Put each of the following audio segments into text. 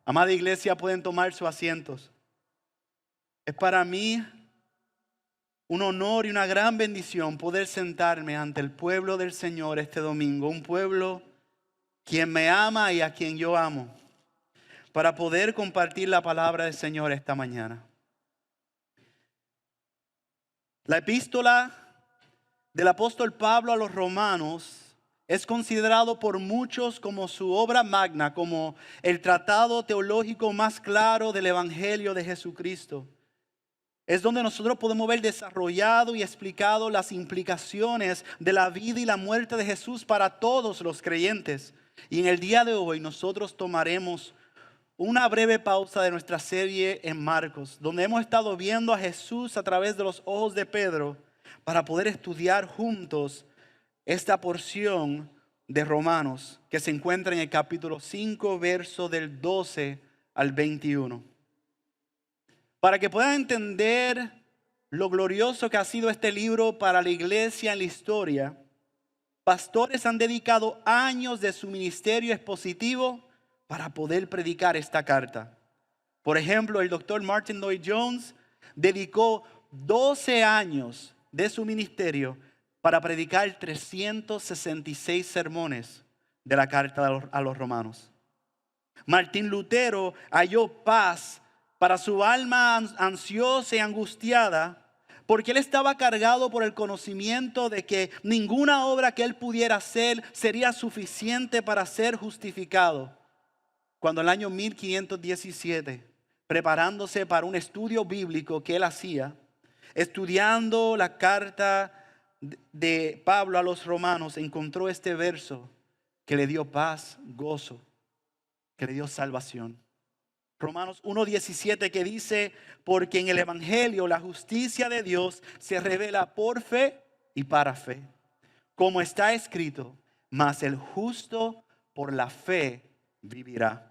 Amada iglesia, pueden tomar sus asientos. Es para mí un honor y una gran bendición poder sentarme ante el pueblo del Señor este domingo. Un pueblo quien me ama y a quien yo amo, para poder compartir la palabra del Señor esta mañana. La epístola del apóstol Pablo a los romanos es considerado por muchos como su obra magna, como el tratado teológico más claro del Evangelio de Jesucristo. Es donde nosotros podemos ver desarrollado y explicado las implicaciones de la vida y la muerte de Jesús para todos los creyentes. Y en el día de hoy nosotros tomaremos una breve pausa de nuestra serie en Marcos, donde hemos estado viendo a Jesús a través de los ojos de Pedro para poder estudiar juntos esta porción de Romanos que se encuentra en el capítulo 5, verso del 12 al 21. Para que puedan entender lo glorioso que ha sido este libro para la iglesia en la historia, pastores han dedicado años de su ministerio expositivo para poder predicar esta carta. Por ejemplo, el doctor Martin Lloyd-Jones dedicó 12 años de su ministerio para predicar 366 sermones de la carta a los romanos. Martín Lutero halló paz para su alma ansiosa y angustiada, porque él estaba cargado por el conocimiento de que ninguna obra que él pudiera hacer sería suficiente para ser justificado. Cuando en el año 1517, preparándose para un estudio bíblico que él hacía, estudiando la carta de Pablo a los romanos, encontró este verso que le dio paz, gozo, que le dio salvación. Romanos 1:17, que dice: porque en el Evangelio la justicia de Dios se revela por fe y para fe. Como está escrito: mas el justo por la fe vivirá.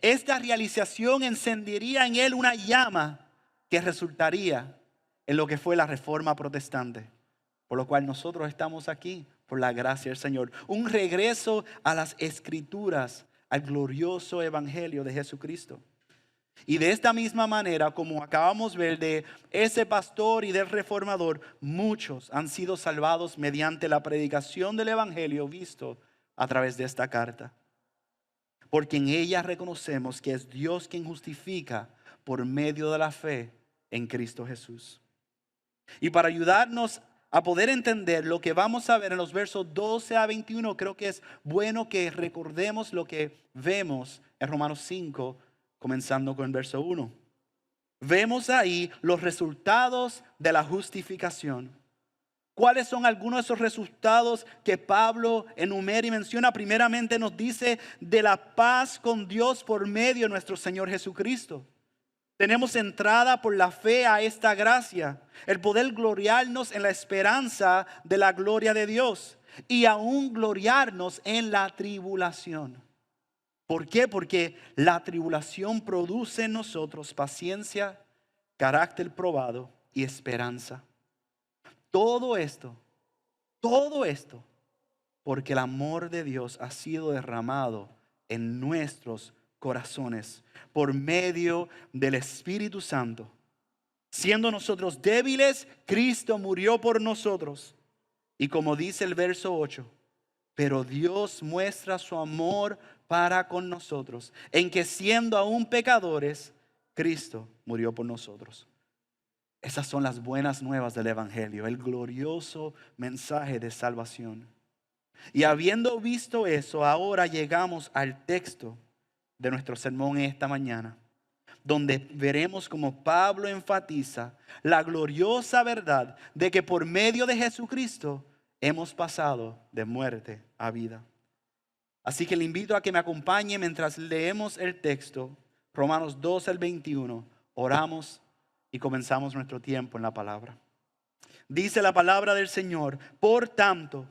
Esta realización encendería en él una llama que resultaría en lo que fue la Reforma Protestante, por lo cual nosotros estamos aquí por la gracia del Señor. Un regreso a las Escrituras, al glorioso Evangelio de Jesucristo. Y de esta misma manera, como acabamos de ver de ese pastor y del reformador, muchos han sido salvados mediante la predicación del Evangelio visto a través de esta carta. Porque en ella reconocemos que es Dios quien justifica por medio de la fe en Cristo Jesús. Y para ayudarnos a poder entender lo que vamos a ver en los versos 12 a 21, creo que es bueno que recordemos lo que vemos en Romanos 5, comenzando con el verso 1. Vemos ahí los resultados de la justificación. ¿Cuáles son algunos de esos resultados que Pablo enumera y menciona? Primeramente nos dice de la paz con Dios por medio de nuestro Señor Jesucristo. Tenemos entrada por la fe a esta gracia, el poder gloriarnos en la esperanza de la gloria de Dios y aún gloriarnos en la tribulación. ¿Por qué? Porque la tribulación produce en nosotros paciencia, carácter probado y esperanza. Todo esto, porque el amor de Dios ha sido derramado en nuestros corazones por medio del Espíritu Santo. Siendo nosotros débiles, Cristo murió por nosotros. Y como dice el verso 8, pero Dios muestra su amor para con nosotros, en que siendo aún pecadores, Cristo murió por nosotros. Esas son las buenas nuevas del Evangelio, el glorioso mensaje de salvación. Y habiendo visto eso, ahora llegamos al texto de nuestro sermón esta mañana, donde veremos como Pablo enfatiza la gloriosa verdad de que por medio de Jesucristo hemos pasado de muerte a vida. Así que le invito a que me acompañe mientras leemos el texto, Romanos 12 al 21, oramos y comenzamos nuestro tiempo en la palabra. Dice la palabra del Señor: por tanto,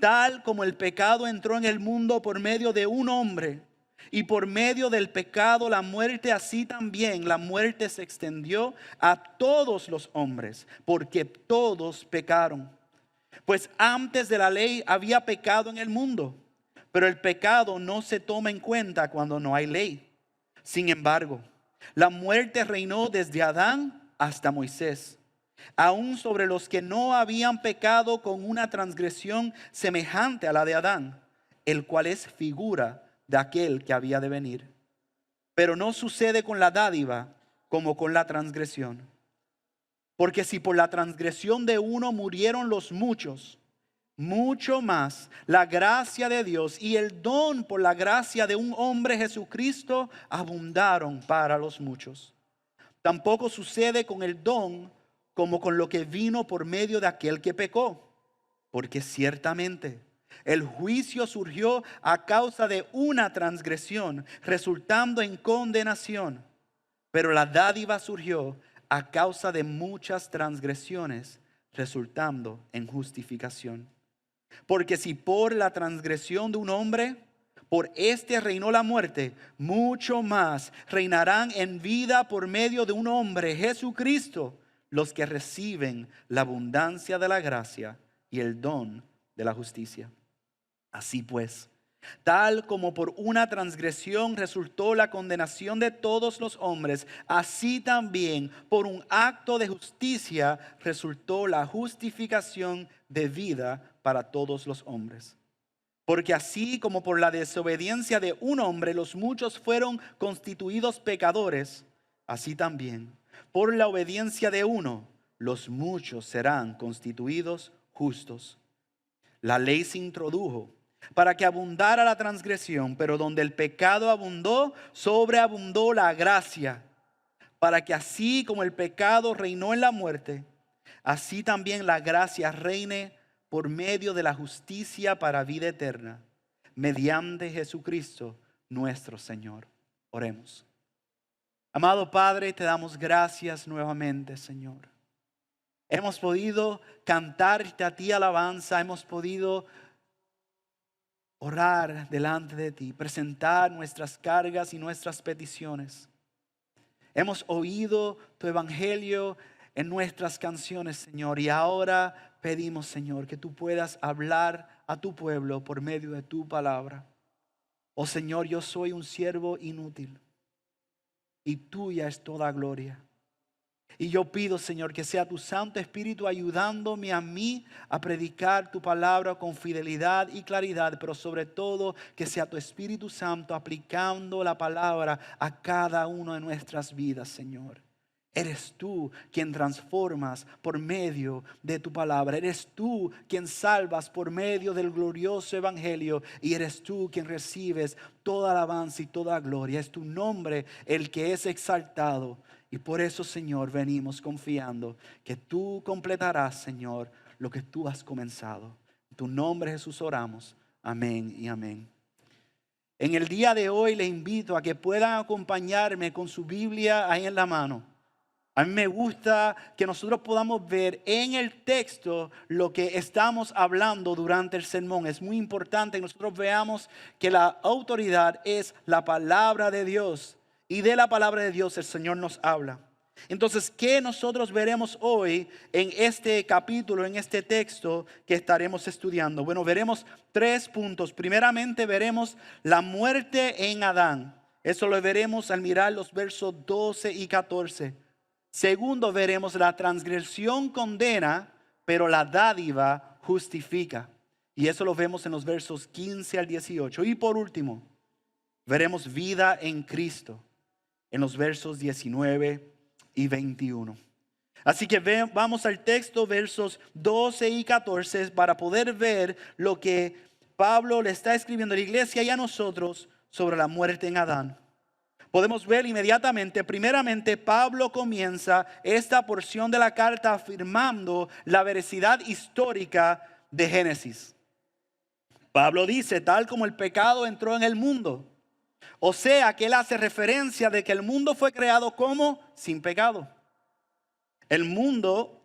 tal como el pecado entró en el mundo por medio de un hombre, y por medio del pecado la muerte, así también la muerte se extendió a todos los hombres, porque todos pecaron. Pues antes de la ley había pecado en el mundo, pero el pecado no se toma en cuenta cuando no hay ley. Sin embargo, la muerte reinó desde Adán hasta Moisés, aún sobre los que no habían pecado con una transgresión semejante a la de Adán, el cual es figura de aquel que había de venir. Pero no sucede con la dádiva como con la transgresión. Porque si por la transgresión de uno murieron los muchos, mucho más la gracia de Dios y el don por la gracia de un hombre Jesucristo abundaron para los muchos. Tampoco sucede con el don como con lo que vino por medio de aquel que pecó. Porque ciertamente el juicio surgió a causa de una transgresión, resultando en condenación. Pero la dádiva surgió a causa de muchas transgresiones, resultando en justificación. Porque si por la transgresión de un hombre, por éste reinó la muerte, mucho más reinarán en vida por medio de un hombre, Jesucristo, los que reciben la abundancia de la gracia y el don de la justicia. Así pues, tal como por una transgresión resultó la condenación de todos los hombres, así también por un acto de justicia resultó la justificación de vida para todos los hombres. Porque así como por la desobediencia de un hombre los muchos fueron constituidos pecadores, así también por la obediencia de uno los muchos serán constituidos justos. La ley se introdujo para que abundara la transgresión, pero donde el pecado abundó, sobreabundó la gracia, para que así como el pecado reinó en la muerte, así también la gracia reine por medio de la justicia para vida eterna, mediante Jesucristo nuestro Señor. Oremos. Amado Padre, te damos gracias nuevamente, Señor. Hemos podido cantarte a ti alabanza, hemos podido orar delante de ti, presentar nuestras cargas y nuestras peticiones. Hemos oído tu evangelio en nuestras canciones, Señor, y ahora pedimos, Señor, que tú puedas hablar a tu pueblo por medio de tu palabra. Oh Señor, yo soy un siervo inútil y tuya es toda gloria. Y yo pido, Señor, que sea tu Santo Espíritu ayudándome a mí a predicar tu palabra con fidelidad y claridad, pero sobre todo que sea tu Espíritu Santo aplicando la palabra a cada una de nuestras vidas, Señor. Eres tú quien transformas por medio de tu palabra. Eres tú quien salvas por medio del glorioso evangelio. Y eres tú quien recibes toda alabanza y toda gloria. Es tu nombre el que es exaltado. Y por eso, Señor, venimos confiando que tú completarás, Señor, lo que tú has comenzado. En tu nombre, Jesús, oramos. Amén y amén. En el día de hoy le invito a que puedan acompañarme con su Biblia ahí en la mano. A mí me gusta que nosotros podamos ver en el texto lo que estamos hablando durante el sermón. Es muy importante que nosotros veamos que la autoridad es la palabra de Dios. Y de la palabra de Dios el Señor nos habla. Entonces, ¿qué nosotros veremos hoy en este capítulo, en este texto que estaremos estudiando? Bueno, veremos 3 puntos. Primeramente veremos la muerte en Adán. Eso lo veremos al mirar los versos 12 y 14. Segundo, veremos la transgresión condena, pero la dádiva justifica. Y eso lo vemos en los versos 15 al 18. Y por último, veremos vida en Cristo en los versos 19 y 21. Así que vamos al texto, versos 12 y 14, para poder ver lo que Pablo le está escribiendo a la iglesia y a nosotros sobre la muerte en Adán. Podemos ver inmediatamente, primeramente, Pablo comienza esta porción de la carta afirmando la veracidad histórica de Génesis. Pablo dice, tal como el pecado entró en el mundo. O sea, que él hace referencia de que el mundo fue creado como sin pecado. El mundo,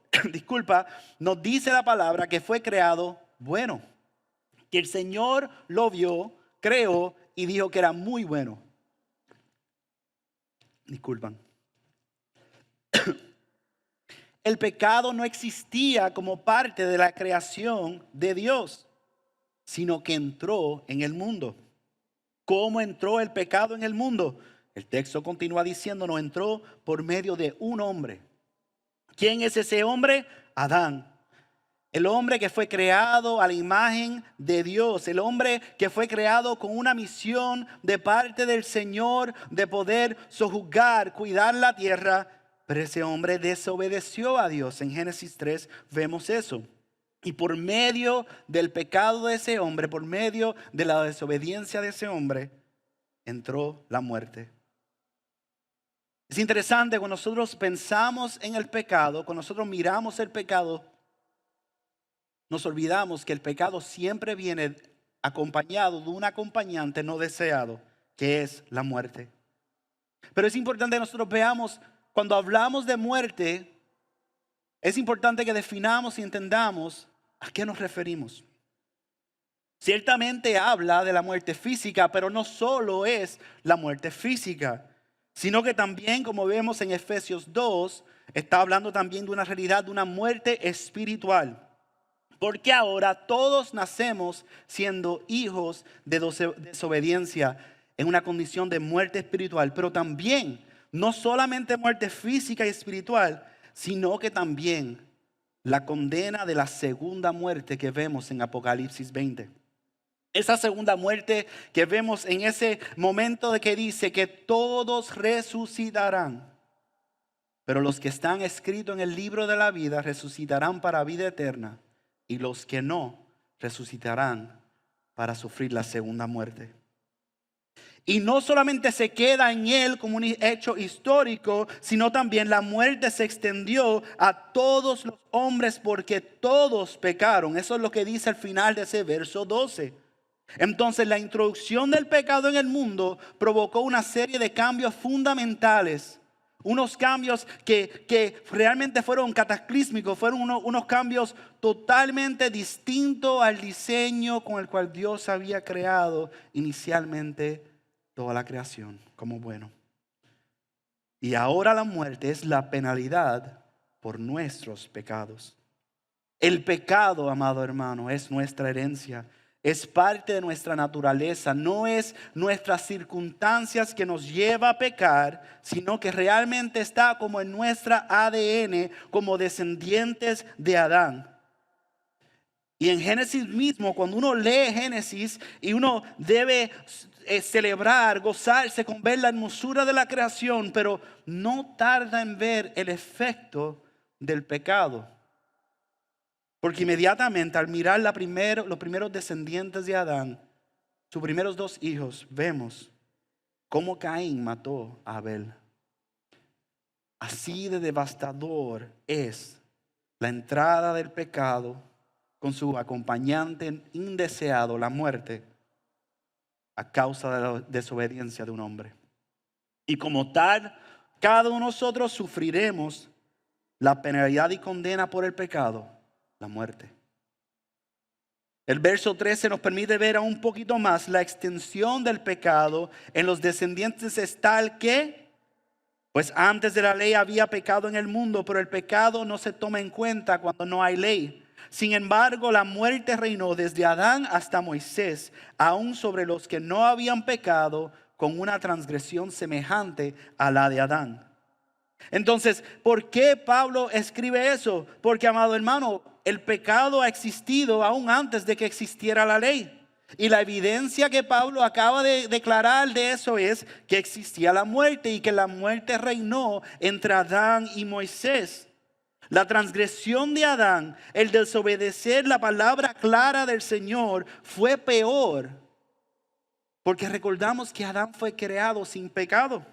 nos dice la palabra que fue creado bueno. Que el Señor lo vio, creó y dijo que era muy bueno. El pecado no existía como parte de la creación de Dios. sino que entró en el mundo. ¿Cómo entró el pecado en el mundo? El texto continúa diciendo, no entró por medio de un hombre. ¿Quién es ese hombre? Adán. El hombre que fue creado a la imagen de Dios. El hombre que fue creado con una misión de parte del Señor de poder sojuzgar, cuidar la tierra. Pero ese hombre desobedeció a Dios. En Génesis 3 vemos eso. Y por medio del pecado de ese hombre, por medio de la desobediencia de ese hombre, entró la muerte. Es interesante cuando nosotros pensamos en el pecado, cuando nosotros miramos el pecado, nos olvidamos que el pecado siempre viene acompañado de un acompañante no deseado, que es la muerte. Pero es importante que nosotros veamos, cuando hablamos de muerte, es importante que definamos y entendamos a qué nos referimos. Ciertamente habla de la muerte física, pero no solo es la muerte física, sino que también, como vemos en Efesios 2, está hablando también de una realidad, de una muerte espiritual. Porque ahora todos nacemos siendo hijos de desobediencia en una condición de muerte espiritual, pero también, no solamente muerte física y espiritual, sino que también la condena de la segunda muerte que vemos en Apocalipsis 20. Esa segunda muerte que vemos en ese momento de que dice que todos resucitarán. Pero los que están escritos en el libro de la vida resucitarán para vida eterna. Y los que no resucitarán para sufrir la segunda muerte. Y no solamente se queda en él como un hecho histórico, sino también la muerte se extendió a todos los hombres porque todos pecaron. Eso es lo que dice al final de ese verso 12. Entonces la introducción del pecado en el mundo provocó una serie de cambios fundamentales. Unos cambios que realmente fueron cataclísmicos, fueron unos cambios totalmente distintos al diseño con el cual Dios había creado inicialmente toda la creación como bueno. Y ahora la muerte es la penalidad por nuestros pecados. El pecado, amado hermano, es nuestra herencia. Es parte de nuestra naturaleza, no es nuestras circunstancias que nos lleva a pecar, sino que realmente está como en nuestra ADN, como descendientes de Adán. Y en Génesis mismo, cuando uno lee Génesis y uno debe celebrar, gozarse con ver la hermosura de la creación, pero no tarda en ver el efecto del pecado. Porque inmediatamente al mirar los primeros descendientes de Adán, sus primeros dos hijos, vemos cómo Caín mató a Abel. Así de devastador es la entrada del pecado con su acompañante indeseado, la muerte, a causa de la desobediencia de un hombre. Y como tal, cada uno de nosotros sufriremos la penalidad y condena por el pecado. La muerte. El verso 13 nos permite ver aún un poquito más la extensión del pecado en los descendientes es tal que, pues antes de la ley había pecado en el mundo, pero el pecado no se toma en cuenta cuando no hay ley. Sin embargo, la muerte reinó desde Adán hasta Moisés, aún sobre los que no habían pecado, con una transgresión semejante a la de Adán. Entonces, ¿por qué Pablo escribe eso? Porque, amado hermano, el pecado ha existido aún antes de que existiera la ley. Y la evidencia que Pablo acaba de declarar de eso es que existía la muerte y que la muerte reinó entre Adán y Moisés. La transgresión de Adán, el desobedecer la palabra clara del Señor, fue peor. Porque recordamos que Adán fue creado sin pecado.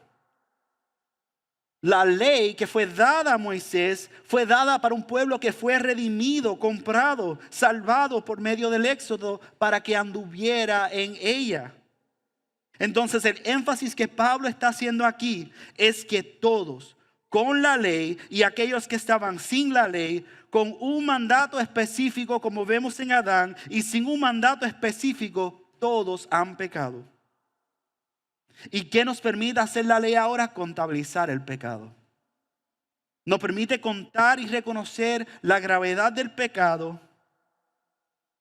La ley que fue dada a Moisés fue dada para un pueblo que fue redimido, comprado, salvado por medio del Éxodo para que anduviera en ella. Entonces el énfasis que Pablo está haciendo aquí es que todos, con la ley y aquellos que estaban sin la ley, con un mandato específico como vemos en Adán y sin un mandato específico, todos han pecado. ¿Y qué nos permite hacer la ley ahora? Contabilizar el pecado. Nos permite contar y reconocer la gravedad del pecado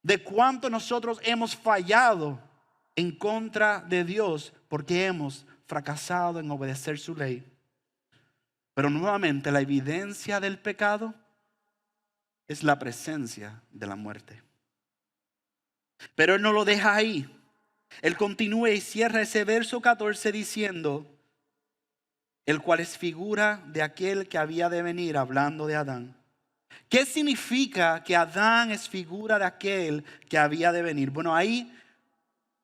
de cuánto nosotros hemos fallado en contra de Dios porque hemos fracasado en obedecer su ley. Pero nuevamente la evidencia del pecado es la presencia de la muerte. Pero Él no lo deja ahí. Él continúa y cierra ese verso 14 diciendo, el cual es figura de aquel que había de venir, hablando de Adán. ¿Qué significa que Adán es figura de aquel que había de venir? Bueno, ahí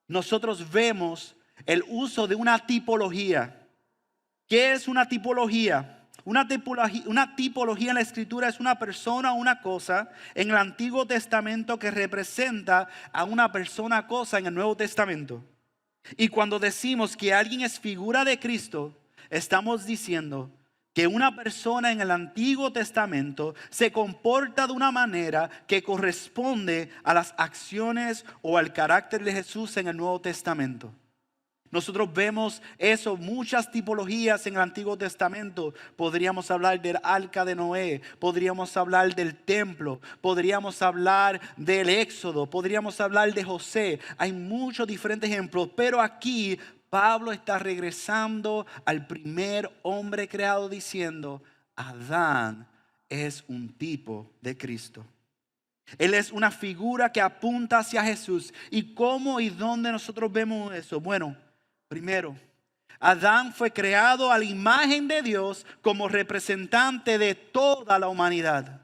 nosotros vemos el uso de una tipología. ¿Qué es una tipología? Una tipología en la Escritura es una persona o una cosa en el Antiguo Testamento que representa a una persona o cosa en el Nuevo Testamento. Y cuando decimos que alguien es figura de Cristo, estamos diciendo que una persona en el Antiguo Testamento se comporta de una manera que corresponde a las acciones o al carácter de Jesús en el Nuevo Testamento. Nosotros vemos eso, muchas tipologías en el Antiguo Testamento. Podríamos hablar del arca de Noé, podríamos hablar del templo, podríamos hablar del Éxodo, podríamos hablar de José. Hay muchos diferentes ejemplos, pero aquí Pablo está regresando al primer hombre creado diciendo, Adán es un tipo de Cristo. Él es una figura que apunta hacia Jesús. ¿Y cómo y dónde nosotros vemos eso? Bueno, primero, Adán fue creado a la imagen de Dios como representante de toda la humanidad.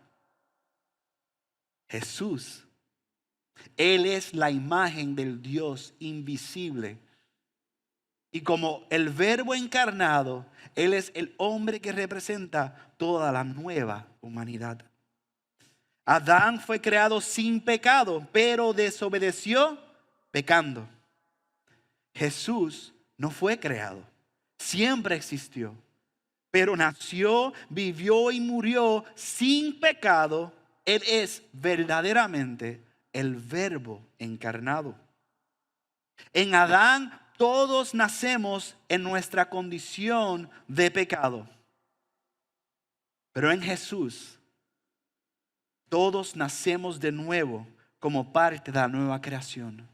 Jesús, Él es la imagen del Dios invisible. Y como el Verbo encarnado, Él es el hombre que representa toda la nueva humanidad. Adán fue creado sin pecado, pero desobedeció pecando. Jesús no fue creado, siempre existió, pero nació, vivió y murió sin pecado. Él es verdaderamente el Verbo encarnado. En Adán todos nacemos en nuestra condición de pecado, pero en Jesús todos nacemos de nuevo como parte de la nueva creación.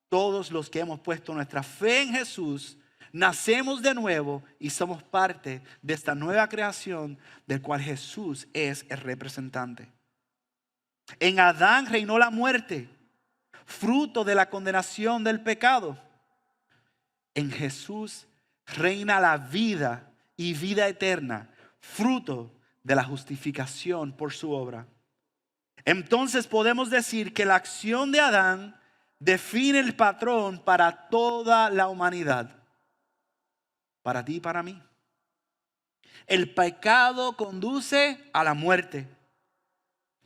Todos los que hemos puesto nuestra fe en Jesús, nacemos de nuevo y somos parte de esta nueva creación del cual Jesús es el representante. En Adán reinó la muerte, fruto de la condenación del pecado. En Jesús reina la vida y vida eterna, fruto de la justificación por su obra. Entonces podemos decir que la acción de Adán define el patrón para toda la humanidad, para ti y para mí. El pecado conduce a la muerte.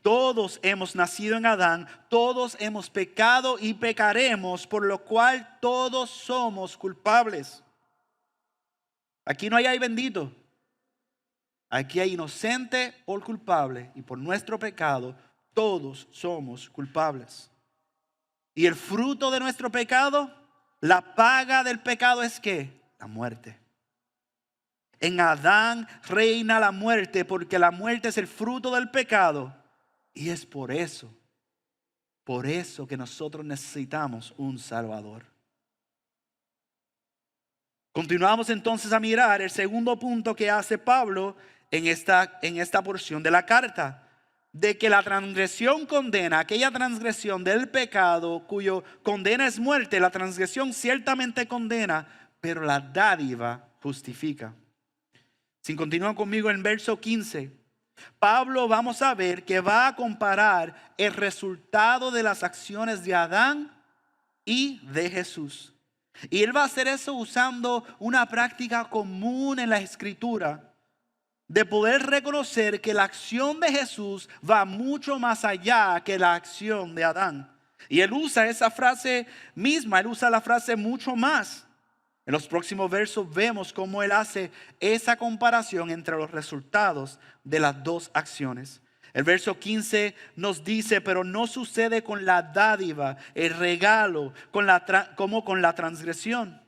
Todos hemos nacido en Adán, todos hemos pecado y pecaremos, por lo cual todos somos culpables. Aquí no hay bendito. Aquí hay inocente o culpable, y por nuestro pecado todos somos culpables. Y el fruto de nuestro pecado, la paga del pecado es ¿qué? La muerte. En Adán reina la muerte porque la muerte es el fruto del pecado. Y es por eso que nosotros necesitamos un Salvador. Continuamos entonces a mirar el segundo punto que hace Pablo en esta porción de la carta. De que la transgresión condena, aquella transgresión del pecado cuyo condena es muerte, la transgresión ciertamente condena, pero la dádiva justifica. Si continúan conmigo en verso 15, Pablo vamos a ver que va a comparar el resultado de las acciones de Adán y de Jesús. Y él va a hacer eso usando una práctica común en la Escritura, de poder reconocer que la acción de Jesús va mucho más allá que la acción de Adán. Y él usa esa frase misma, él usa la frase mucho más. En los próximos versos vemos cómo él hace esa comparación entre los resultados de las dos acciones. El verso 15 nos dice, pero no sucede con la dádiva, el regalo, como con la transgresión.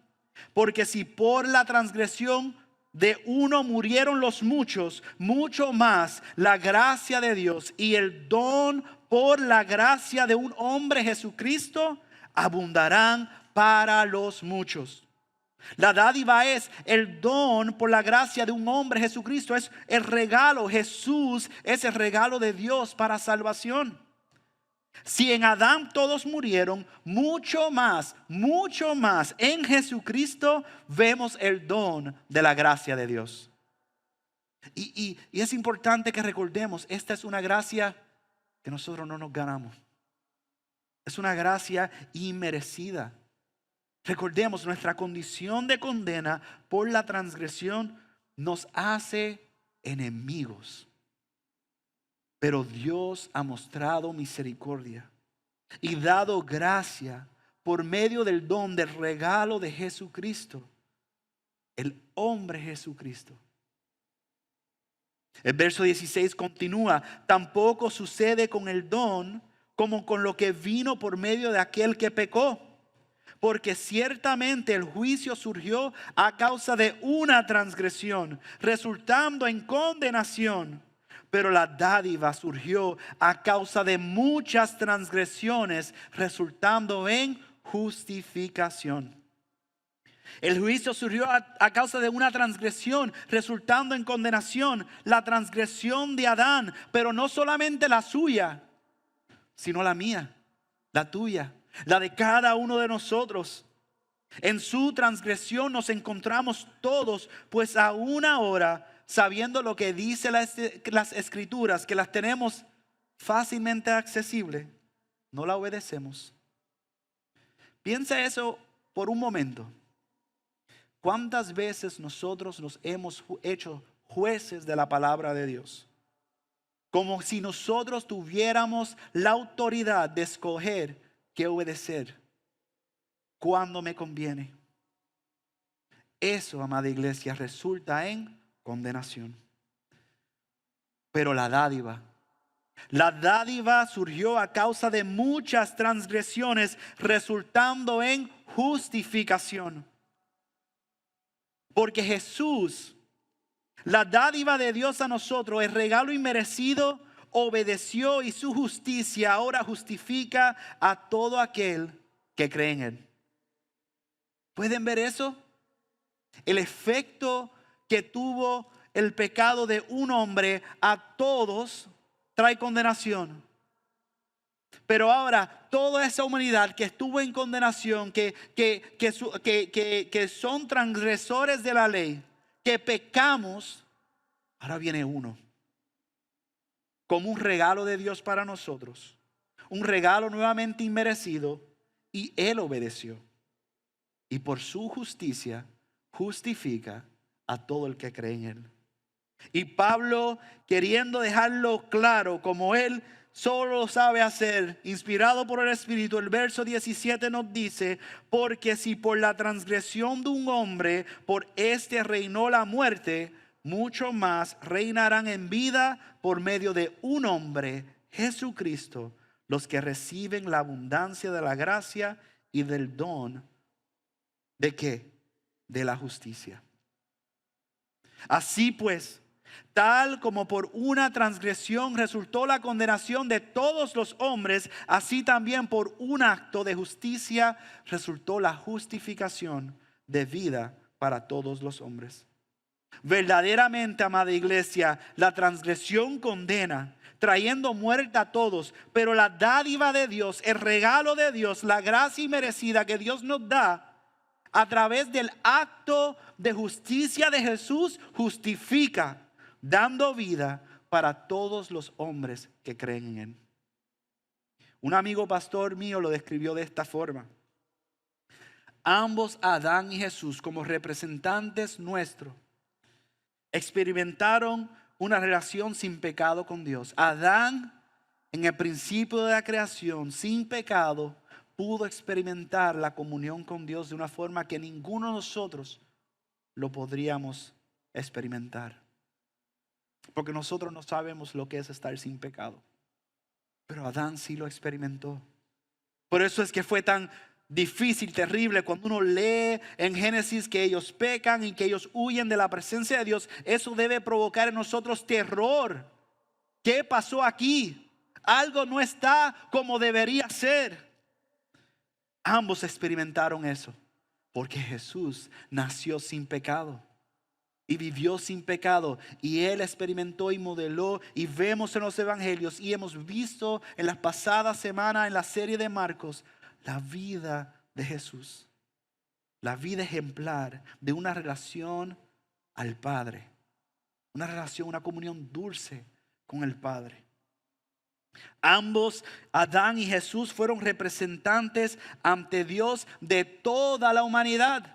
Porque si por la transgresión de uno murieron los muchos, mucho más la gracia de Dios y el don por la gracia de un hombre Jesucristo abundarán para los muchos. La dádiva es el don por la gracia de un hombre Jesucristo, es el regalo. Jesús es el regalo de Dios para salvación. Si en Adán todos murieron, mucho más en Jesucristo vemos el don de la gracia de Dios. Y es importante que recordemos, esta es una gracia que nosotros no nos ganamos. Es una gracia inmerecida. Recordemos, nuestra condición de condena por la transgresión nos hace enemigos. Pero Dios ha mostrado misericordia y dado gracia por medio del don del regalo de Jesucristo, el hombre Jesucristo. El verso 16 continúa: tampoco sucede con el don como con lo que vino por medio de aquel que pecó. Porque ciertamente el juicio surgió a causa de una transgresión, resultando en condenación. Pero la dádiva surgió a causa de muchas transgresiones, resultando en justificación. El juicio surgió a causa de una transgresión, resultando en condenación. La transgresión de Adán, pero no solamente la suya, sino la mía, la tuya, la de cada uno de nosotros. En su transgresión nos encontramos todos, pues aún ahora, sabiendo lo que dice las escrituras, que las tenemos fácilmente accesibles, no la obedecemos. Piensa eso por un momento. ¿Cuántas veces nosotros nos hemos hecho jueces de la palabra de Dios? Como si nosotros tuviéramos la autoridad de escoger qué obedecer, cuando me conviene. Eso, amada iglesia, resulta en condenación. Pero la dádiva surgió a causa de muchas transgresiones, resultando en justificación. Porque Jesús, la dádiva de Dios a nosotros, el regalo inmerecido, obedeció, y su justicia ahora justifica a todo aquel que cree en Él. ¿Pueden ver eso? El efecto que tuvo el pecado de un hombre a todos trae condenación. Pero ahora toda esa humanidad que estuvo en condenación, que son transgresores de la ley, que pecamos, ahora viene uno como un regalo de Dios para nosotros, un regalo nuevamente inmerecido, y Él obedeció. Y por su justicia justifica a todo el que cree en Él. Y Pablo, queriendo dejarlo claro, como él solo lo sabe hacer, inspirado por el Espíritu, el verso 17 nos dice: porque si por la transgresión de un hombre, por este reinó la muerte, mucho más reinarán en vida por medio de un hombre, Jesucristo, los que reciben la abundancia de la gracia y del don. ¿De qué? De la justicia. Así pues, tal como por una transgresión resultó la condenación de todos los hombres, así también por un acto de justicia resultó la justificación de vida para todos los hombres. Verdaderamente, amada iglesia, la transgresión condena, trayendo muerte a todos, pero la dádiva de Dios, el regalo de Dios, la gracia inmerecida que Dios nos da a través del acto de justicia de Jesús, justifica, dando vida para todos los hombres que creen en Él. Un amigo pastor mío lo describió de esta forma: ambos, Adán y Jesús, como representantes nuestros, experimentaron una relación sin pecado con Dios. Adán, en el principio de la creación, sin pecado, pudo experimentar la comunión con Dios de una forma que ninguno de nosotros lo podríamos experimentar. Porque nosotros no sabemos lo que es estar sin pecado. Pero Adán sí lo experimentó. Por eso es que fue tan difícil, terrible, cuando uno lee en Génesis que ellos pecan y que ellos huyen de la presencia de Dios, eso debe provocar en nosotros terror. ¿Qué pasó aquí? Algo no está como debería ser. Ambos experimentaron eso, porque Jesús nació sin pecado y vivió sin pecado, y Él experimentó y modeló, y vemos en los evangelios y hemos visto en las pasadas semanas en la serie de Marcos la vida de Jesús, la vida ejemplar de una relación al Padre, una relación, una comunión dulce con el Padre. Ambos, Adán y Jesús, fueron representantes ante Dios de toda la humanidad.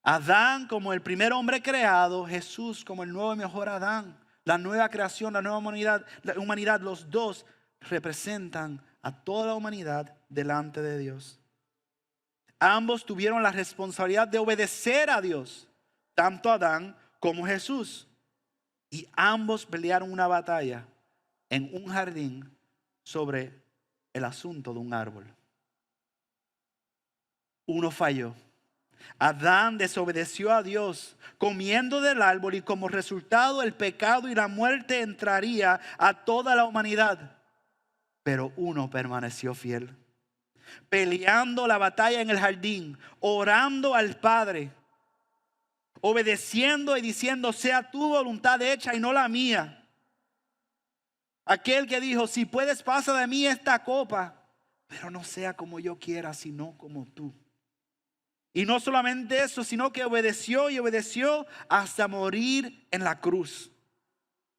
Adán como el primer hombre creado, Jesús como el nuevo y mejor Adán. La nueva creación, la nueva humanidad, los dos representan a toda la humanidad delante de Dios. Ambos tuvieron la responsabilidad de obedecer a Dios, tanto Adán como Jesús. Y ambos pelearon una batalla en un jardín sobre el asunto de un árbol. Uno falló. Adán desobedeció a Dios comiendo del árbol, y como resultado el pecado y la muerte entraría a toda la humanidad. Pero uno permaneció fiel, peleando la batalla en el jardín, orando al Padre, obedeciendo y diciendo: sea tu voluntad hecha y no la mía. Aquel que dijo: si puedes, pasa de mí esta copa, pero no sea como yo quiera, sino como tú. Y no solamente eso, sino que obedeció y obedeció hasta morir en la cruz,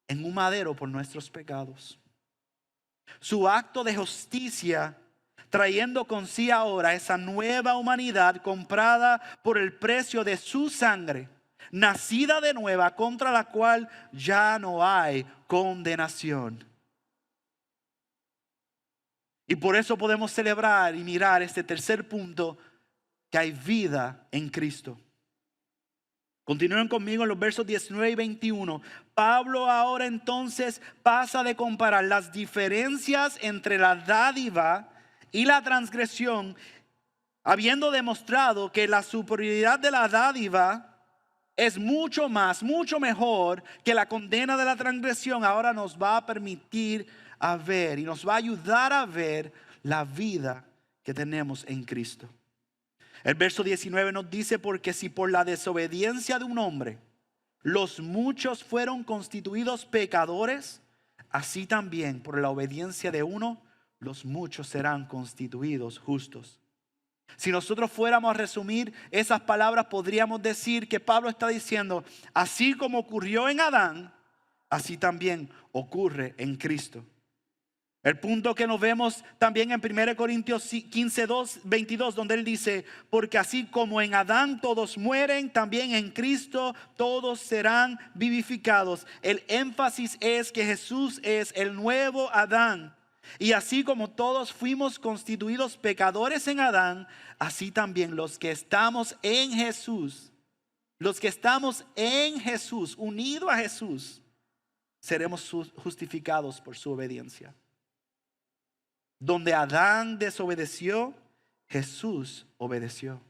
en un madero por nuestros pecados. Su acto de justicia, trayendo con sí ahora esa nueva humanidad comprada por el precio de su sangre, nacida de nueva, contra la cual ya no hay condenación. Y por eso podemos celebrar y mirar este tercer punto, que hay vida en Cristo. Continúen conmigo en los versos 19 y 21. Pablo ahora entonces pasa de comparar las diferencias entre la dádiva y la transgresión, habiendo demostrado que la superioridad de la dádiva es mucho más, mucho mejor que la condena de la transgresión. Ahora nos va a permitir a ver y nos va a ayudar a ver la vida que tenemos en Cristo. El verso 19 nos dice: porque si por la desobediencia de un hombre los muchos fueron constituidos pecadores, así también por la obediencia de uno los muchos serán constituidos justos. Si nosotros fuéramos a resumir esas palabras, podríamos decir que Pablo está diciendo: así como ocurrió en Adán, así también ocurre en Cristo. El punto que nos vemos también en 1 Corintios 15, 22, donde él dice: porque así como en Adán todos mueren, también en Cristo todos serán vivificados. El énfasis es que Jesús es el nuevo Adán. Y así como todos fuimos constituidos pecadores en Adán, así también los que estamos en Jesús, unidos a Jesús, seremos justificados por su obediencia. Donde Adán desobedeció, Jesús obedeció.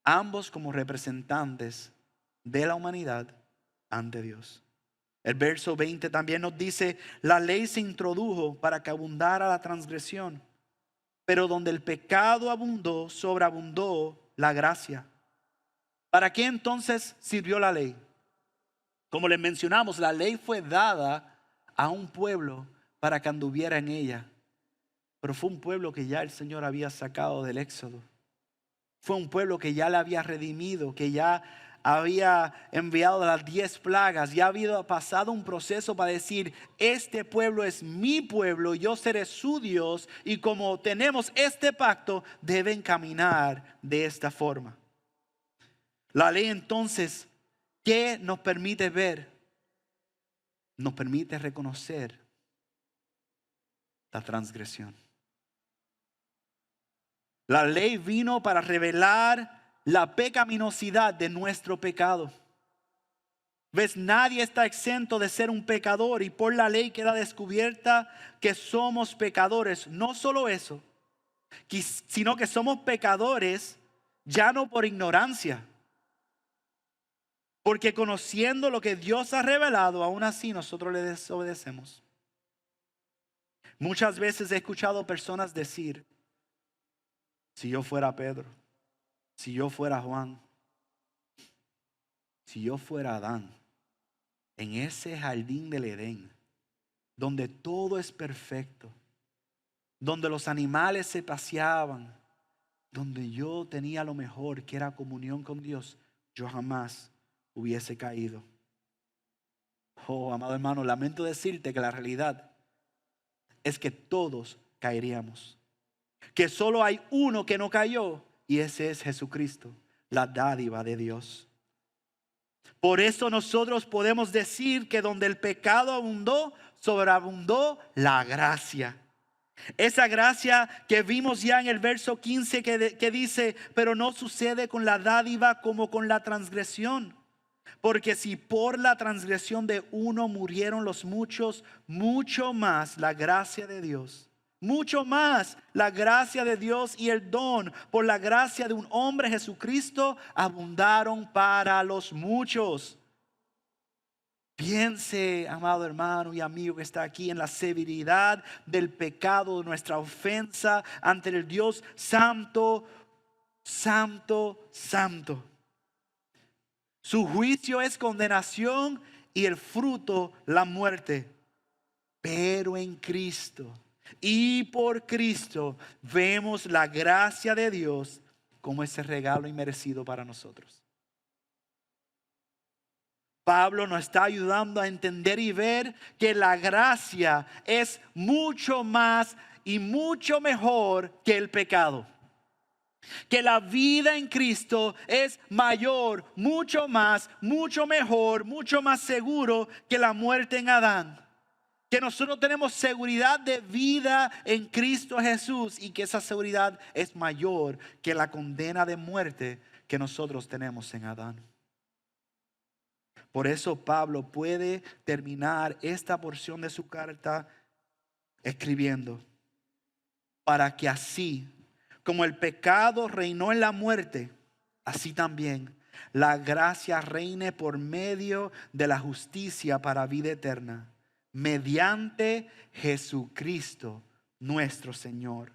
Ambos como representantes de la humanidad ante Dios. El verso 20 también nos dice: la ley se introdujo para que abundara la transgresión, pero donde el pecado abundó, sobreabundó la gracia. ¿Para qué entonces sirvió la ley? Como les mencionamos, la ley fue dada a un pueblo para que anduviera en ella. Pero fue un pueblo que ya el Señor había sacado del Éxodo. Fue un pueblo que ya le había redimido, que ya había enviado las 10 plagas. Ya había pasado un proceso para decir: este pueblo es mi pueblo, yo seré su Dios. Y como tenemos este pacto, deben caminar de esta forma. La ley entonces, ¿qué nos permite ver? Nos permite reconocer la transgresión. La ley vino para revelar la pecaminosidad de nuestro pecado. ¿Ves? Nadie está exento de ser un pecador, y por la ley queda descubierta que somos pecadores. No solo eso, sino que somos pecadores ya no por ignorancia. Porque conociendo lo que Dios ha revelado, aún así nosotros le desobedecemos. Muchas veces he escuchado personas decir, si yo fuera Pedro, si yo fuera Juan, si yo fuera Adán, en ese jardín del Edén, donde todo es perfecto, donde los animales se paseaban, donde yo tenía lo mejor, que era comunión con Dios, yo jamás hubiese caído. Oh, amado hermano, lamento decirte que la realidad es que todos caeríamos. Que solo hay uno que no cayó y ese es Jesucristo, la dádiva de Dios. Por eso nosotros podemos decir que donde el pecado abundó, sobreabundó la gracia. Esa gracia que vimos ya en el verso 15 que dice, pero no sucede con la dádiva como con la transgresión. Porque si por la transgresión de uno murieron los muchos, mucho más la gracia de Dios. Mucho más la gracia de Dios y el don por la gracia de un hombre Jesucristo abundaron para los muchos. Piense, amado hermano y amigo que está aquí, en la severidad del pecado, de nuestra ofensa ante el Dios santo, santo, santo. Su juicio es condenación y el fruto la muerte. Pero en Cristo y por Cristo vemos la gracia de Dios como ese regalo inmerecido para nosotros. Pablo nos está ayudando a entender y ver que la gracia es mucho más y mucho mejor que el pecado. Que la vida en Cristo es mayor, mucho más, mucho mejor, mucho más seguro que la muerte en Adán. Que nosotros tenemos seguridad de vida en Cristo Jesús y que esa seguridad es mayor que la condena de muerte que nosotros tenemos en Adán. Por eso Pablo puede terminar esta porción de su carta escribiendo, para que así como el pecado reinó en la muerte, así también la gracia reine por medio de la justicia para vida eterna, mediante Jesucristo nuestro Señor.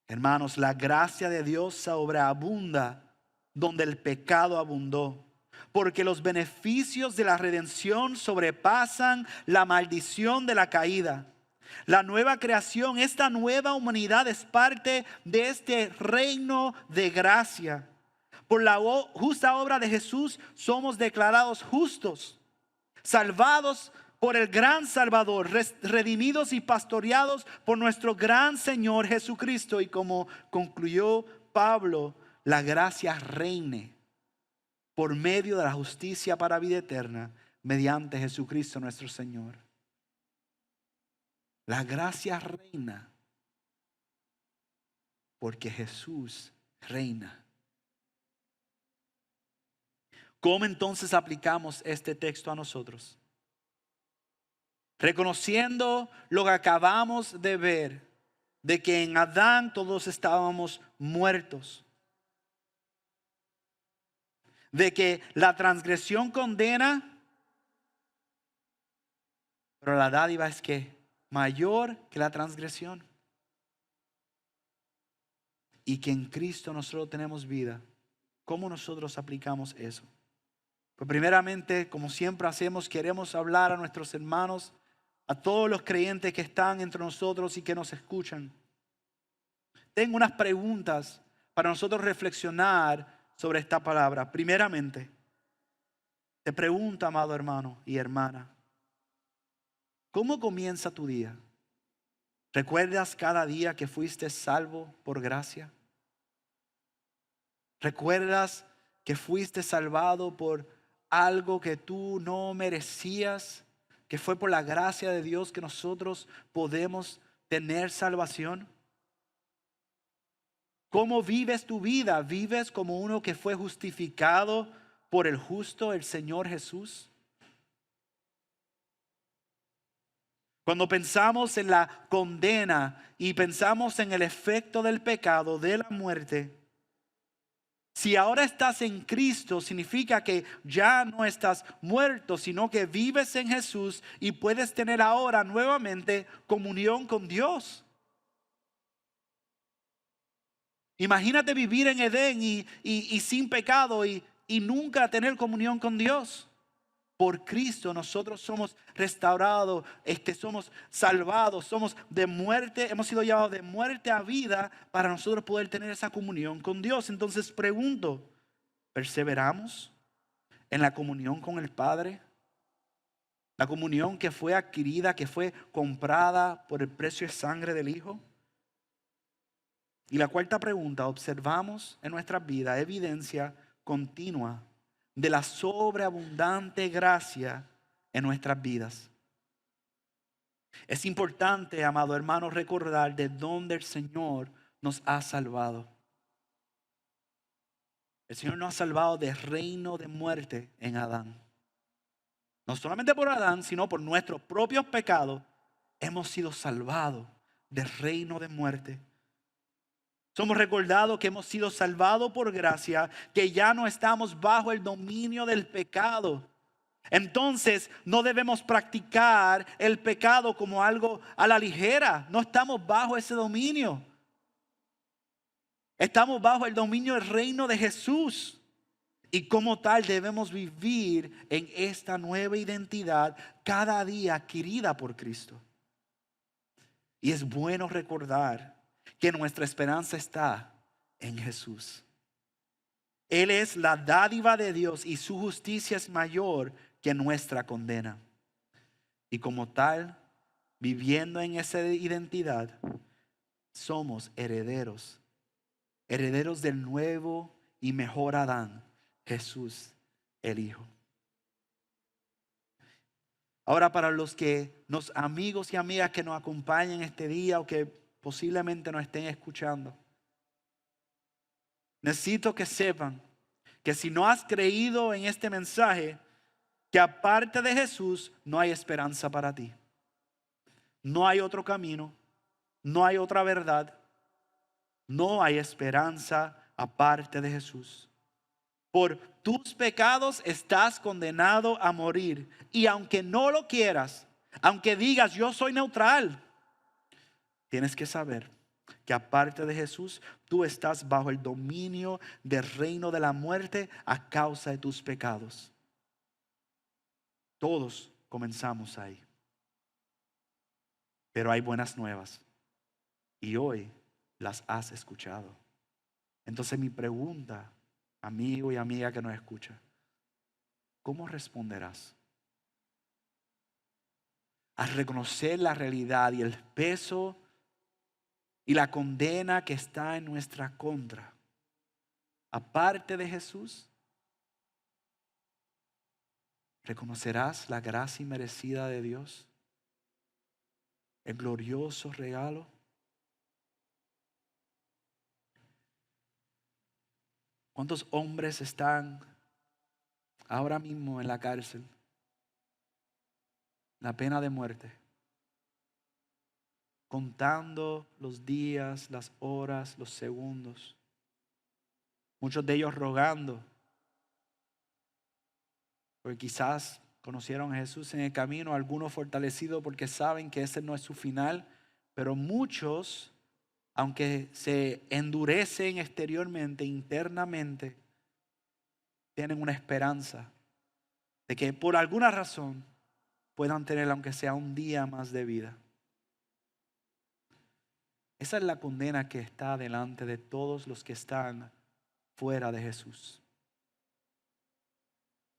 Hermanos, la gracia de Dios sobreabunda donde el pecado abundó, porque los beneficios de la redención sobrepasan la maldición de la caída. La nueva creación, esta nueva humanidad es parte de este reino de gracia. Por la justa obra de Jesús somos declarados justos, salvados por el gran Salvador, redimidos y pastoreados por nuestro gran Señor Jesucristo. Y como concluyó Pablo, la gracia reine por medio de la justicia para vida eterna, mediante Jesucristo nuestro Señor. La gracia reina porque Jesús reina. ¿Cómo entonces aplicamos este texto a nosotros? Reconociendo lo que acabamos de ver, de que en Adán todos estábamos muertos, de que la transgresión condena, pero la dádiva es que mayor que la transgresión, y que en Cristo nosotros tenemos vida. ¿Cómo nosotros aplicamos eso? Pues primeramente, como siempre hacemos, queremos hablar a nuestros hermanos, a todos los creyentes que están entre nosotros y que nos escuchan. Tengo unas preguntas para nosotros reflexionar sobre esta palabra. Primeramente, te pregunto, amado hermano y hermana, ¿cómo comienza tu día? ¿Recuerdas cada día que fuiste salvo por gracia? ¿Recuerdas que fuiste salvado por algo que tú no merecías? Que fue por la gracia de Dios que nosotros podemos tener salvación. ¿Cómo vives tu vida? ¿Vives como uno que fue justificado por el justo, el Señor Jesús? Cuando pensamos en la condena y pensamos en el efecto del pecado, de la muerte, si ahora estás en Cristo, significa que ya no estás muerto, sino que vives en Jesús y puedes tener ahora nuevamente comunión con Dios. Imagínate vivir en Edén y sin pecado y nunca tener comunión con Dios. Por Cristo nosotros somos restaurados, somos salvados, somos de muerte, hemos sido llevados de muerte a vida para nosotros poder tener esa comunión con Dios. Entonces pregunto, ¿perseveramos en la comunión con el Padre? La comunión que fue adquirida, que fue comprada por el precio de sangre del Hijo. Y la cuarta pregunta, ¿observamos en nuestras vidas evidencia continua de la sobreabundante gracia en nuestras vidas? Es importante, amado hermano, recordar de dónde el Señor nos ha salvado. El Señor nos ha salvado del reino de muerte en Adán. No solamente por Adán, sino por nuestros propios pecados, hemos sido salvados del reino de muerte. Somos recordados que hemos sido salvados por gracia, que ya no estamos bajo el dominio del pecado. Entonces no debemos practicar el pecado como algo a la ligera. No estamos bajo ese dominio. Estamos bajo el dominio del reino de Jesús. Y como tal debemos vivir en esta nueva identidad cada día adquirida por Cristo. Y es bueno recordar que nuestra esperanza está en Jesús. Él es la dádiva de Dios y su justicia es mayor que nuestra condena. Y como tal, viviendo en esa identidad, somos herederos. Herederos del nuevo y mejor Adán, Jesús el Hijo. Ahora, para los amigos y amigas que nos acompañan este día o que posiblemente nos estén escuchando, necesito que sepan que si no has creído en este mensaje, que aparte de Jesús no hay esperanza para ti. No hay otro camino, no hay otra verdad, no hay esperanza aparte de Jesús. Por tus pecados estás condenado a morir. Y aunque no lo quieras, aunque digas yo soy neutral, tienes que saber que aparte de Jesús, tú estás bajo el dominio del reino de la muerte a causa de tus pecados. Todos comenzamos ahí. Pero hay buenas nuevas. Y hoy las has escuchado. Entonces mi pregunta, amigo y amiga que nos escucha, ¿cómo responderás? Al reconocer la realidad y el peso y la condena que está en nuestra contra. Aparte de Jesús, ¿reconocerás la gracia inmerecida de Dios? El glorioso regalo. ¿Cuántos hombres están ahora mismo en la cárcel? La pena de muerte. Contando los días, las horas, los segundos. Muchos de ellos rogando. Porque quizás conocieron a Jesús en el camino. Algunos fortalecidos porque saben que ese no es su final. Pero muchos, aunque se endurecen exteriormente, internamente, tienen una esperanza de que por alguna razón puedan tener aunque sea un día más de vida. Esa es la condena que está delante de todos los que están fuera de Jesús.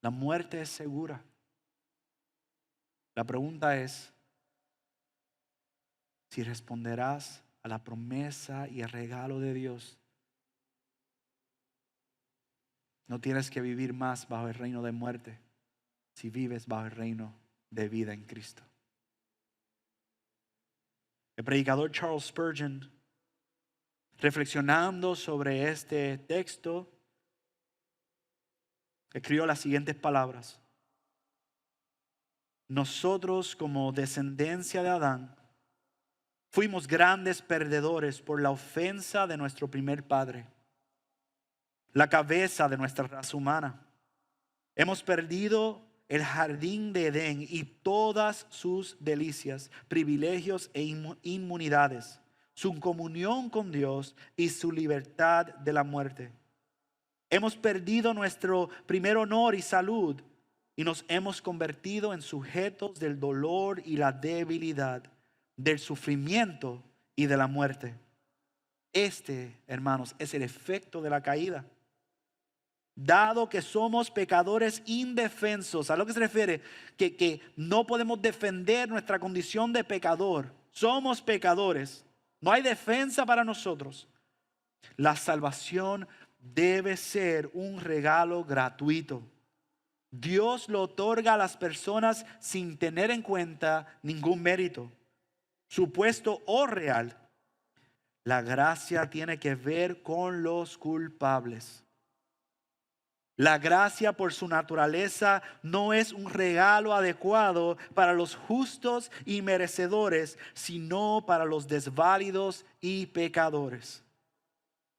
La muerte es segura. La pregunta es si responderás a la promesa y el regalo de Dios. No tienes que vivir más bajo el reino de muerte si vives bajo el reino de vida en Cristo. El predicador Charles Spurgeon, reflexionando sobre este texto, escribió las siguientes palabras. nosotros como descendencia de Adán, fuimos grandes perdedores por la ofensa de nuestro primer padre, la cabeza de nuestra raza humana. Hemos perdido el jardín de Edén y todas sus delicias, privilegios e inmunidades, su comunión con Dios y su libertad de la muerte. Hemos perdido nuestro primer honor y salud y nos hemos convertido en sujetos del dolor y la debilidad, del sufrimiento y de la muerte. Este, hermanos, es el efecto de la caída. Dado que somos pecadores indefensos, ¿a lo que se refiere? Que no podemos defender nuestra condición de pecador. Somos pecadores. No hay defensa para nosotros. La salvación debe ser un regalo gratuito. Dios lo otorga a las personas sin tener en cuenta ningún mérito, supuesto o real. La gracia tiene que ver con los culpables. La gracia por su naturaleza no es un regalo adecuado para los justos y merecedores, sino para los desválidos y pecadores.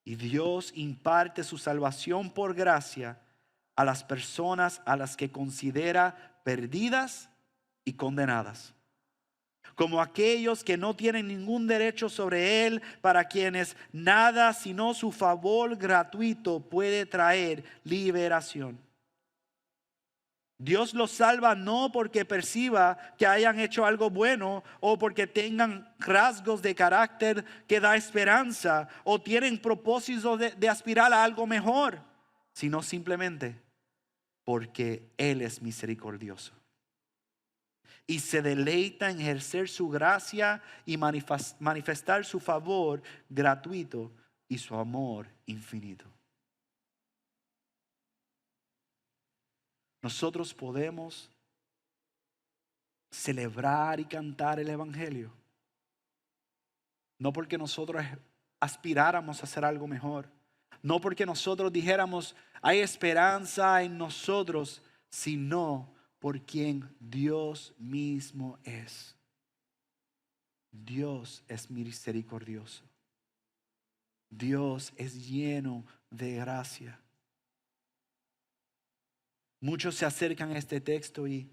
Y Dios imparte su salvación por gracia a las personas a las que considera perdidas y condenadas, como aquellos que no tienen ningún derecho sobre él, para quienes nada sino su favor gratuito puede traer liberación. Dios los salva no porque perciba que hayan hecho algo bueno o porque tengan rasgos de carácter que da esperanza o tienen propósito de aspirar a algo mejor, sino simplemente porque Él es misericordioso y se deleita en ejercer su gracia y manifestar su favor gratuito y su amor infinito. Nosotros podemos celebrar y cantar el Evangelio, no porque nosotros aspiráramos a hacer algo mejor, no porque nosotros dijéramos hay esperanza en nosotros, sino por quien Dios mismo es. Dios es misericordioso. Dios es lleno de gracia. Muchos se acercan a este texto y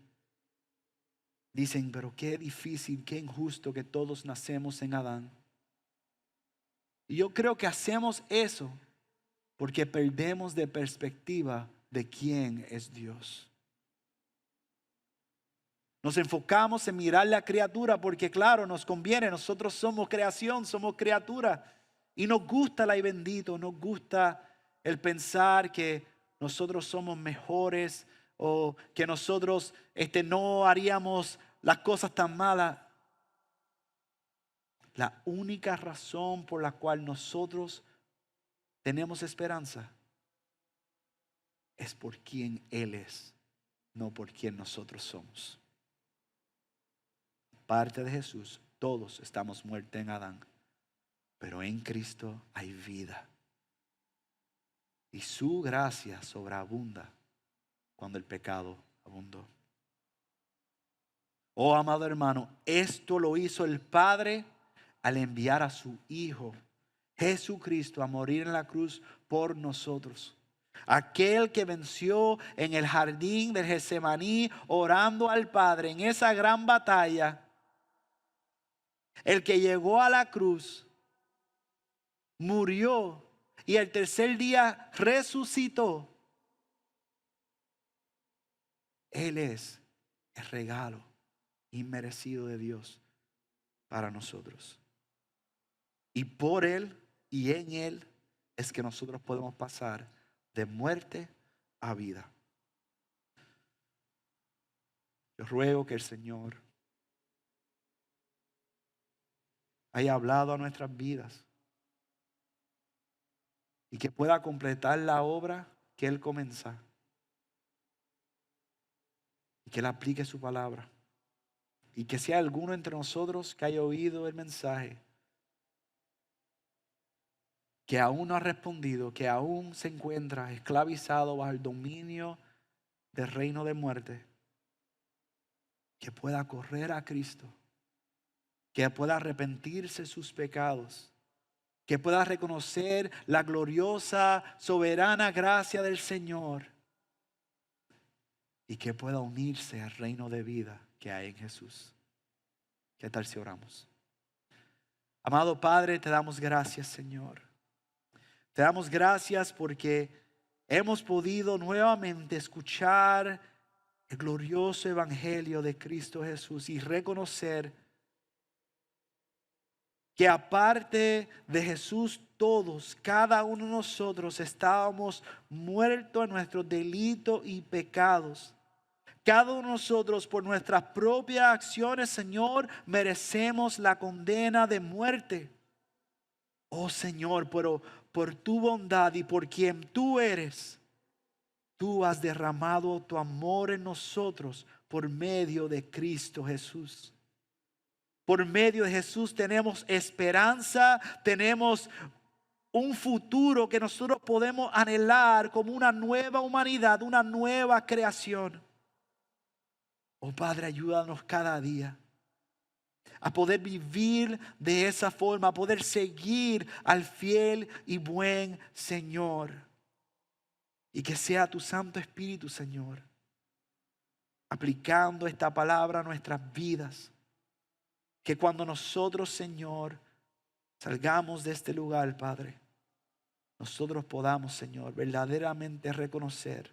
dicen, pero qué difícil, qué injusto que todos nacemos en Adán. Y yo creo que hacemos eso porque perdemos de perspectiva de quién es Dios. Nos enfocamos en mirar la criatura porque claro, nos conviene, nosotros somos creación, somos criatura. Y nos gusta el ay bendito, nos gusta el pensar que nosotros somos mejores o que nosotros no haríamos las cosas tan malas. La única razón por la cual nosotros tenemos esperanza es por quien Él es, no por quien nosotros somos. Parte de Jesús, todos estamos muertos en Adán, pero en Cristo hay vida. Y su gracia sobreabunda cuando el pecado abundó. Oh, amado hermano, esto lo hizo el Padre al enviar a su Hijo Jesucristo a morir en la cruz por nosotros. Aquel que venció en el jardín del Getsemaní orando al Padre en esa gran batalla. El que llegó a la cruz, murió y el tercer día resucitó. Él es el regalo inmerecido de Dios para nosotros. Y por Él y en Él es que nosotros podemos pasar de muerte a vida. Yo ruego que el Señor haya hablado a nuestras vidas y que pueda completar la obra que Él comienza y que Él aplique su palabra y que sea alguno entre nosotros que haya oído el mensaje, que aún no ha respondido, que aún se encuentra esclavizado bajo el dominio del reino de muerte, que pueda correr a Cristo, que pueda arrepentirse de sus pecados, que pueda reconocer la gloriosa, soberana gracia del Señor y que pueda unirse al reino de vida que hay en Jesús. ¿Qué tal si oramos? Amado Padre, te damos gracias, Señor. Te damos gracias porque hemos podido nuevamente escuchar el glorioso evangelio de Cristo Jesús y reconocer que aparte de Jesús todos, cada uno de nosotros estábamos muertos en nuestros delitos y pecados. Cada uno de nosotros por nuestras propias acciones, Señor, merecemos la condena de muerte. Oh Señor, pero por tu bondad y por quien tú eres, tú has derramado tu amor en nosotros por medio de Cristo Jesús. Por medio de Jesús tenemos esperanza, tenemos un futuro que nosotros podemos anhelar como una nueva humanidad, una nueva creación. Oh Padre, ayúdanos cada día a poder vivir de esa forma, a poder seguir al fiel y buen Señor. Y que sea tu Santo Espíritu, Señor, aplicando esta palabra a nuestras vidas. Que cuando nosotros, Señor, salgamos de este lugar, Padre, nosotros podamos, Señor, verdaderamente reconocer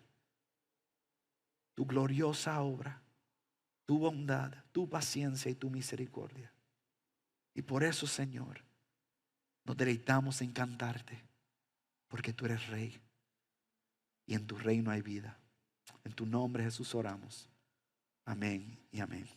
tu gloriosa obra, tu bondad, tu paciencia y tu misericordia. Y por eso, Señor, nos deleitamos en cantarte, porque tú eres Rey y en tu reino hay vida. En tu nombre, Jesús, oramos. Amén y amén.